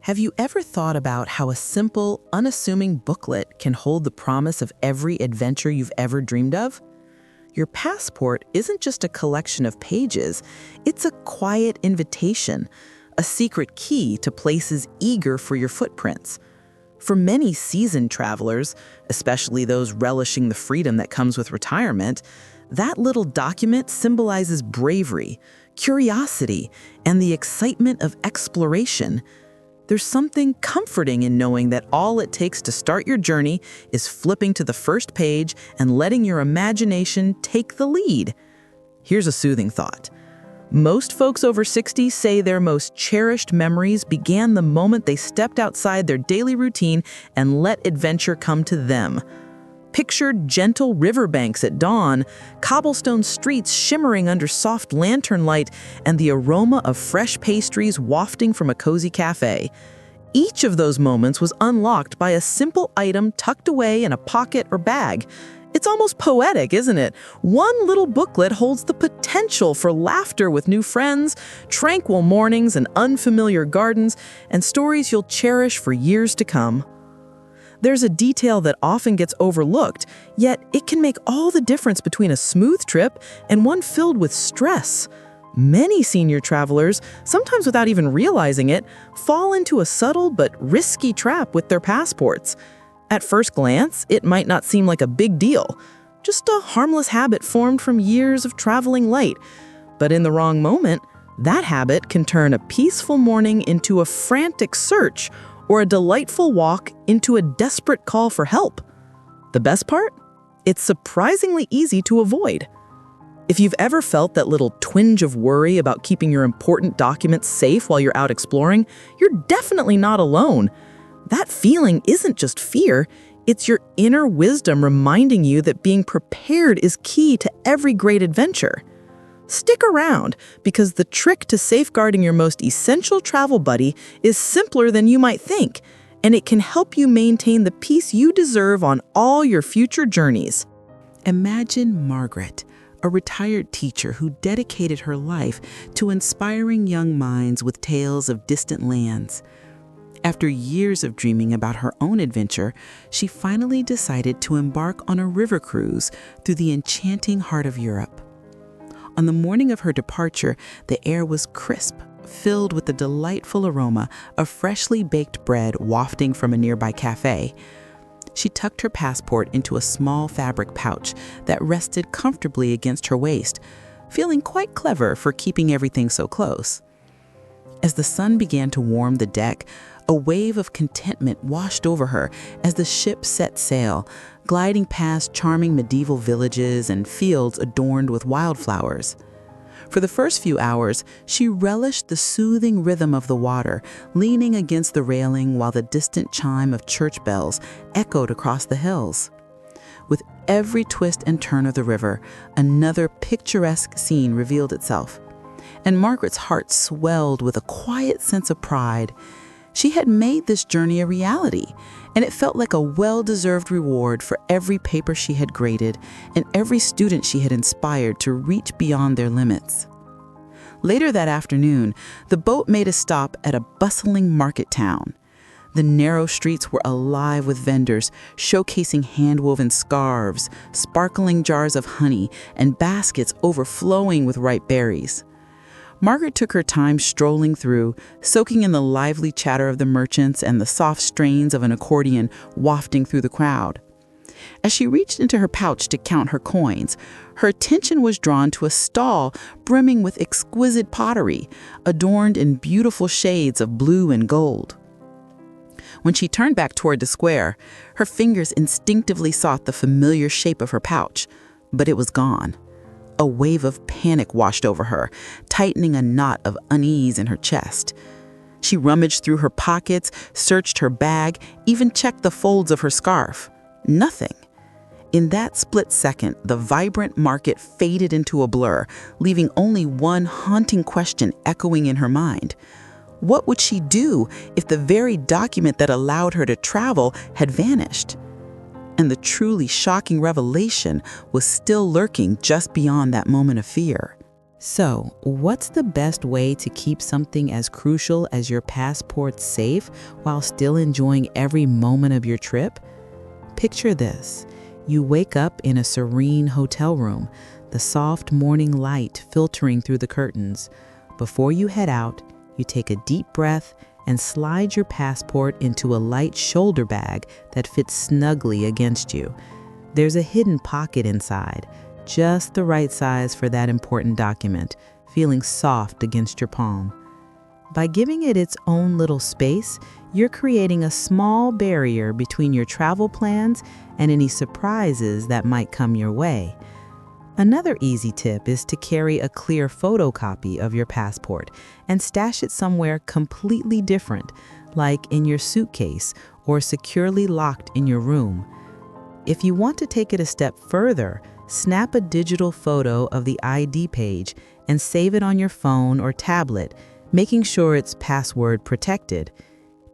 Have you ever thought about how a simple, unassuming booklet can hold the promise of every adventure you've ever dreamed of? Your passport isn't just a collection of pages, it's a quiet invitation, a secret key to places eager for your footprints. For many seasoned travelers, especially those relishing the freedom that comes with retirement, that little document symbolizes bravery, curiosity, and the excitement of exploration. There's something comforting in knowing that all it takes to start your journey is flipping to the first page and letting your imagination take the lead. Here's a soothing thought. Most folks over 60 say their most cherished memories began the moment they stepped outside their daily routine and let adventure come to them. Picture gentle riverbanks at dawn, cobblestone streets shimmering under soft lantern light, and the aroma of fresh pastries wafting from a cozy cafe. Each of those moments was unlocked by a simple item tucked away in a pocket or bag. It's almost poetic, isn't it? One little booklet holds the potential for laughter with new friends, tranquil mornings and unfamiliar gardens, and stories you'll cherish for years to come. There's a detail that often gets overlooked, yet it can make all the difference between a smooth trip and one filled with stress. Many senior travelers, sometimes without even realizing it, fall into a subtle but risky trap with their passports. At first glance, it might not seem like a big deal, just a harmless habit formed from years of traveling light. But in the wrong moment, that habit can turn a peaceful morning into a frantic search, or a delightful walk into a desperate call for help. The best part? It's surprisingly easy to avoid. If you've ever felt that little twinge of worry about keeping your important documents safe while you're out exploring, you're definitely not alone. That feeling isn't just fear, it's your inner wisdom reminding you that being prepared is key to every great adventure. Stick around, because the trick to safeguarding your most essential travel buddy is simpler than you might think, and it can help you maintain the peace you deserve on all your future journeys. Imagine Margaret, a retired teacher who dedicated her life to inspiring young minds with tales of distant lands. After years of dreaming about her own adventure, she finally decided to embark on a river cruise through the enchanting heart of Europe. On the morning of her departure, the air was crisp, filled with the delightful aroma of freshly baked bread wafting from a nearby cafe. She tucked her passport into a small fabric pouch that rested comfortably against her waist, feeling quite clever for keeping everything so close. As the sun began to warm the deck, a wave of contentment washed over her as the ship set sail, gliding past charming medieval villages and fields adorned with wildflowers. For the first few hours, she relished the soothing rhythm of the water, leaning against the railing while the distant chime of church bells echoed across the hills. With every twist and turn of the river, another picturesque scene revealed itself, and Margaret's heart swelled with a quiet sense of pride. She had made this journey a reality, and it felt like a well-deserved reward for every paper she had graded and every student she had inspired to reach beyond their limits. Later that afternoon, the boat made a stop at a bustling market town. The narrow streets were alive with vendors showcasing hand-woven scarves, sparkling jars of honey, and baskets overflowing with ripe berries. Margaret took her time strolling through, soaking in the lively chatter of the merchants and the soft strains of an accordion wafting through the crowd. As she reached into her pouch to count her coins, her attention was drawn to a stall brimming with exquisite pottery, adorned in beautiful shades of blue and gold. When she turned back toward the square, her fingers instinctively sought the familiar shape of her pouch, but it was gone. A wave of panic washed over her, tightening a knot of unease in her chest. She rummaged through her pockets, searched her bag, even checked the folds of her scarf. Nothing. In that split second, the vibrant market faded into a blur, leaving only one haunting question echoing in her mind. What would she do if the very document that allowed her to travel had vanished? And the truly shocking revelation was still lurking just beyond that moment of fear. So, what's the best way to keep something as crucial as your passport safe while still enjoying every moment of your trip? Picture this. You wake up in a serene hotel room, the soft morning light filtering through the curtains. Before you head out, you take a deep breath and slide your passport into a light shoulder bag that fits snugly against you. There's a hidden pocket inside, just the right size for that important document, feeling soft against your palm. By giving it its own little space, you're creating a small barrier between your travel plans and any surprises that might come your way. Another easy tip is to carry a clear photocopy of your passport and stash it somewhere completely different, like in your suitcase or securely locked in your room. If you want to take it a step further, snap a digital photo of the ID page and save it on your phone or tablet, making sure it's password protected.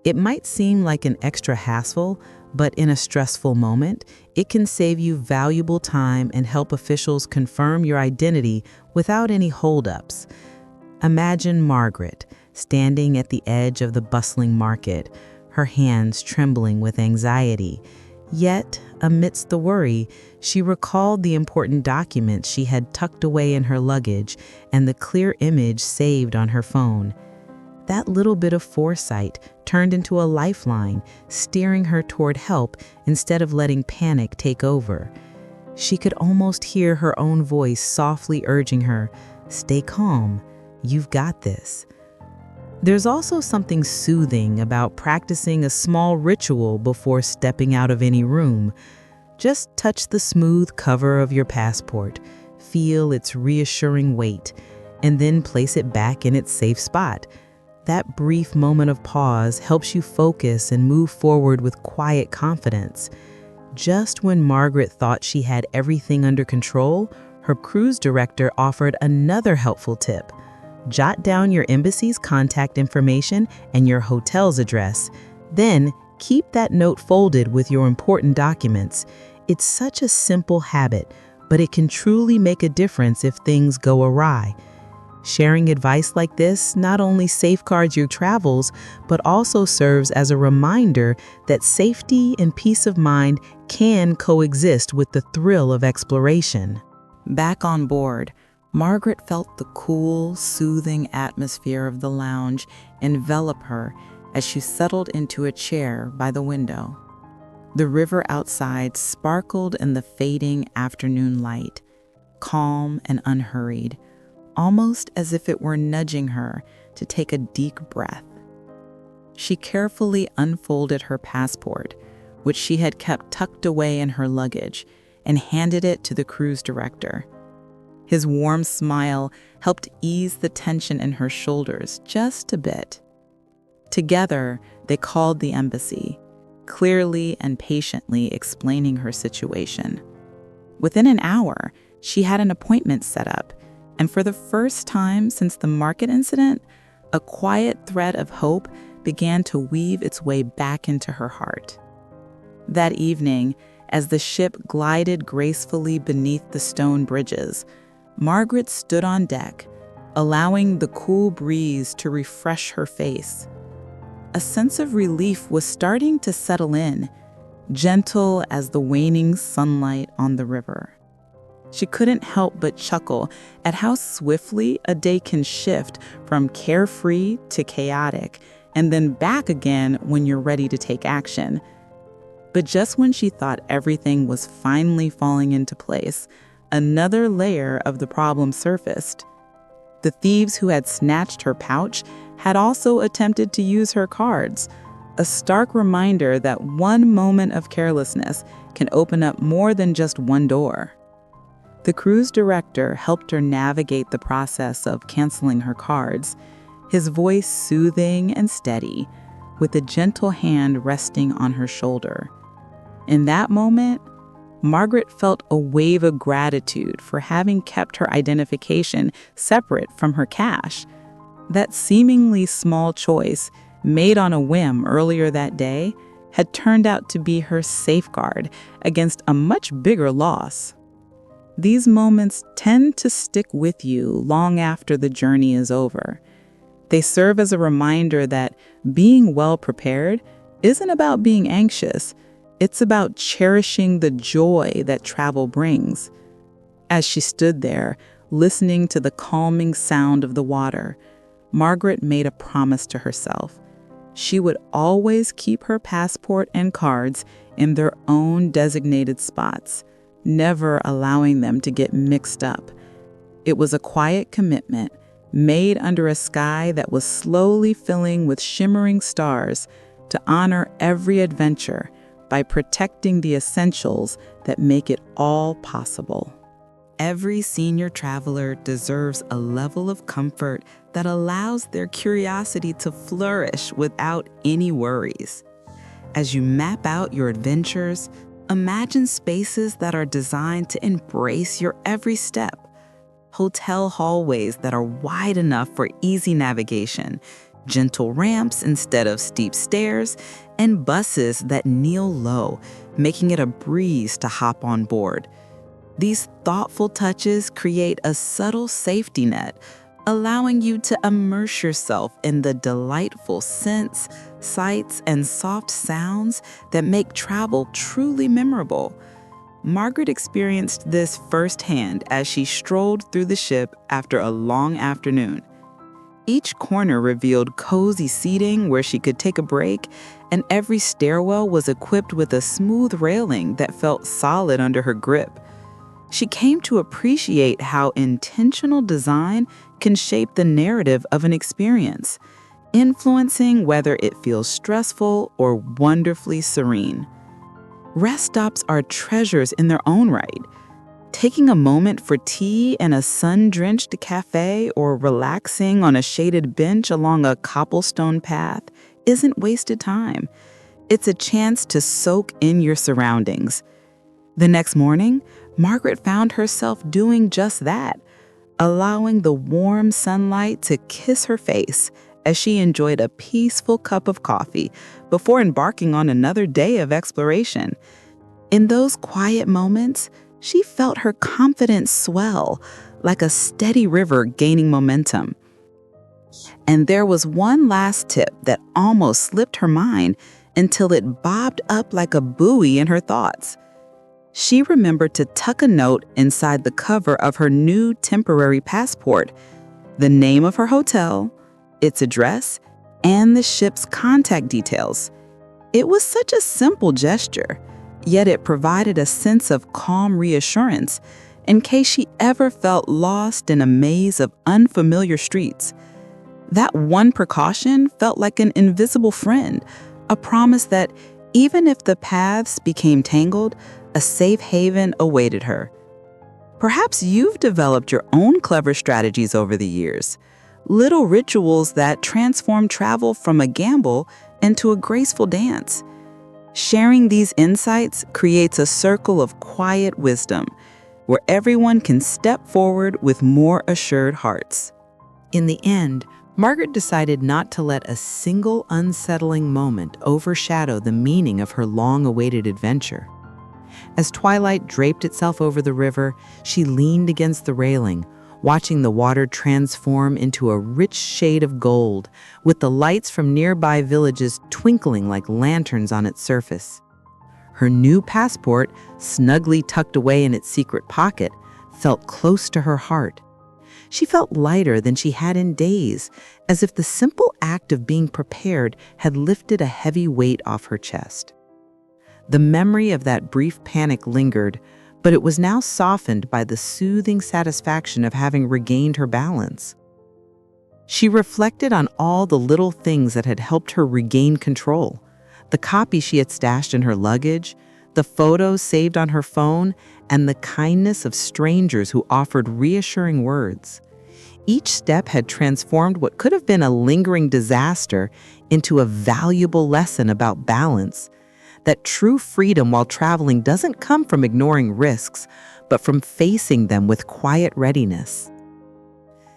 It might seem like an extra hassle, but in a stressful moment, it can save you valuable time and help officials confirm your identity without any holdups. Imagine Margaret standing at the edge of the bustling market, her hands trembling with anxiety. Yet, amidst the worry, she recalled the important documents she had tucked away in her luggage and the clear image saved on her phone. That little bit of foresight turned into a lifeline, steering her toward help instead of letting panic take over. She could almost hear her own voice softly urging her, "Stay calm, you've got this." There's also something soothing about practicing a small ritual before stepping out of any room. Just touch the smooth cover of your passport, feel its reassuring weight, and then place it back in its safe spot. That brief moment of pause helps you focus and move forward with quiet confidence. Just when Margaret thought she had everything under control, her cruise director offered another helpful tip. Jot down your embassy's contact information and your hotel's address. Then, keep that note folded with your important documents. It's such a simple habit, but it can truly make a difference if things go awry. Sharing advice like this not only safeguards your travels, but also serves as a reminder that safety and peace of mind can coexist with the thrill of exploration. Back on board, Margaret felt the cool, soothing atmosphere of the lounge envelop her as she settled into a chair by the window. The river outside sparkled in the fading afternoon light, calm and unhurried, almost as if it were nudging her to take a deep breath. She carefully unfolded her passport, which she had kept tucked away in her luggage, and handed it to the cruise director. His warm smile helped ease the tension in her shoulders just a bit. Together, they called the embassy, clearly and patiently explaining her situation. Within an hour, she had an appointment set up, and for the first time since the market incident, a quiet thread of hope began to weave its way back into her heart. That evening, as the ship glided gracefully beneath the stone bridges, Margaret stood on deck, allowing the cool breeze to refresh her face. A sense of relief was starting to settle in, gentle as the waning sunlight on the river. She couldn't help but chuckle at how swiftly a day can shift from carefree to chaotic, and then back again when you're ready to take action. But just when she thought everything was finally falling into place, another layer of the problem surfaced. The thieves who had snatched her pouch had also attempted to use her cards, a stark reminder that one moment of carelessness can open up more than just one door. The cruise director helped her navigate the process of canceling her cards, his voice soothing and steady, with a gentle hand resting on her shoulder. In that moment, Margaret felt a wave of gratitude for having kept her identification separate from her cash. That seemingly small choice, made on a whim earlier that day, had turned out to be her safeguard against a much bigger loss. These moments tend to stick with you long after the journey is over. They serve as a reminder that being well prepared isn't about being anxious. It's about cherishing the joy that travel brings. As she stood there, listening to the calming sound of the water, Margaret made a promise to herself. She would always keep her passport and cards in their own designated spots, never allowing them to get mixed up. It was a quiet commitment made under a sky that was slowly filling with shimmering stars to honor every adventure by protecting the essentials that make it all possible. Every senior traveler deserves a level of comfort that allows their curiosity to flourish without any worries. As you map out your adventures, imagine spaces that are designed to embrace your every step. Hotel hallways that are wide enough for easy navigation, gentle ramps instead of steep stairs, and buses that kneel low, making it a breeze to hop on board. These thoughtful touches create a subtle safety net, allowing you to immerse yourself in the delightful scents, sights, and soft sounds that make travel truly memorable. Margaret experienced this firsthand as she strolled through the ship after a long afternoon. Each corner revealed cozy seating where she could take a break, and every stairwell was equipped with a smooth railing that felt solid under her grip. She came to appreciate how intentional design can shape the narrative of an experience, influencing whether it feels stressful or wonderfully serene. Rest stops are treasures in their own right. Taking a moment for tea in a sun-drenched cafe or relaxing on a shaded bench along a cobblestone path isn't wasted time. It's a chance to soak in your surroundings. The next morning, Margaret found herself doing just that, allowing the warm sunlight to kiss her face as she enjoyed a peaceful cup of coffee before embarking on another day of exploration. In those quiet moments, she felt her confidence swell, like a steady river gaining momentum. And there was one last tip that almost slipped her mind until it bobbed up like a buoy in her thoughts. She remembered to tuck a note inside the cover of her new temporary passport, the name of her hotel, its address, and the ship's contact details. It was such a simple gesture, yet it provided a sense of calm reassurance in case she ever felt lost in a maze of unfamiliar streets. That one precaution felt like an invisible friend, a promise that even if the paths became tangled, a safe haven awaited her. Perhaps you've developed your own clever strategies over the years, little rituals that transform travel from a gamble into a graceful dance. Sharing these insights creates a circle of quiet wisdom where everyone can step forward with more assured hearts. In the end, Margaret decided not to let a single unsettling moment overshadow the meaning of her long-awaited adventure. As twilight draped itself over the river, she leaned against the railing, watching the water transform into a rich shade of gold, with the lights from nearby villages twinkling like lanterns on its surface. Her new passport, snugly tucked away in its secret pocket, felt close to her heart. She felt lighter than she had in days, as if the simple act of being prepared had lifted a heavy weight off her chest. The memory of that brief panic lingered, but it was now softened by the soothing satisfaction of having regained her balance. She reflected on all the little things that had helped her regain control: the copy she had stashed in her luggage, the photos saved on her phone, and the kindness of strangers who offered reassuring words. Each step had transformed what could have been a lingering disaster into a valuable lesson about balance, that true freedom while traveling doesn't come from ignoring risks, but from facing them with quiet readiness.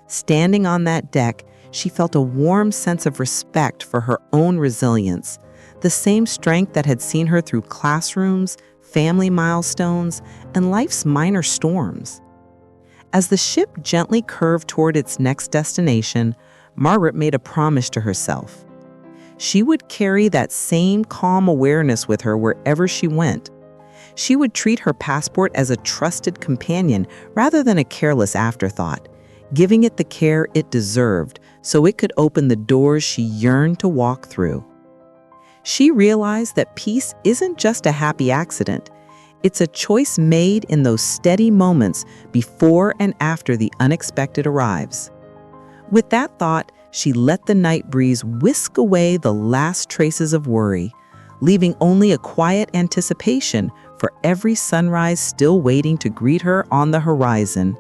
Standing on that deck, she felt a warm sense of respect for her own resilience, the same strength that had seen her through classrooms, family milestones, and life's minor storms. As the ship gently curved toward its next destination, Margaret made a promise to herself. She would carry that same calm awareness with her wherever she went. She would treat her passport as a trusted companion rather than a careless afterthought, giving it the care it deserved so it could open the doors she yearned to walk through. She realized that peace isn't just a happy accident. It's a choice made in those steady moments before and after the unexpected arrives. With that thought, she let the night breeze whisk away the last traces of worry, leaving only a quiet anticipation for every sunrise still waiting to greet her on the horizon.